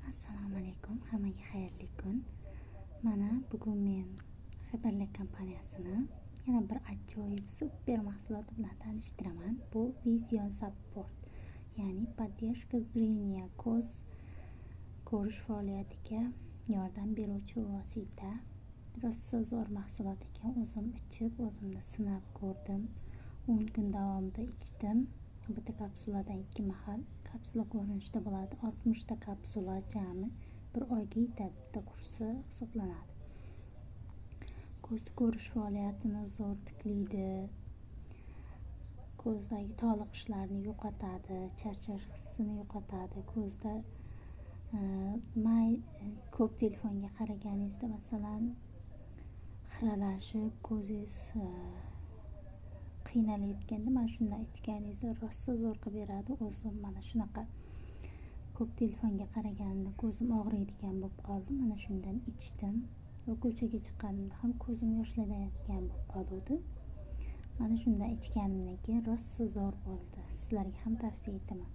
Assalomu alaykum, hammaga xayrli kun. Mana bugun men Xabarlar kompaniyasini yana bir ajoyib super mahsuloti bilan tanishtiraman. Bu Vision Support, ya'ni поддержка зрения, ko'z ko'rish faoliyatiga yordam beruvchi vosita. Rosa zo'r mahsulot ekan. O'zim ichib, o'zimda sinab ko'rdim. 10 kun davomida ichdim. Bitta kapsuladan 2 mahal kapsula ko'rinishida bo'ladi. 60 ta kapsula jami bir oyga yetadi. Bitta kursi hisoblanadi. Ko'z ko'rish faoliyatini zo'r tiklaydi. Ko'zdagi toliqishlarni yo'qotadi, charchash hissini yo'qotadi. Ko'zda ko'p telefonga qaraganingizda, masalan, xiralashib, ko'zingiz qiynalayotganda mana shundan ichganingizda rosa zo'r qilib beradi. O'zim mana shunaqa ko'p telefonga qaraganimda ko'zim og'riydigan bo'lib qoldi. Mana shundan ichdim va ko'chaga chiqqanimda ham ko'zim yoshlanadigan bo'lib qoluvdi. Mana shundan ichganimdan keyin rosa zo'r bo'ldi. Sizlarga ham tavsiya etaman.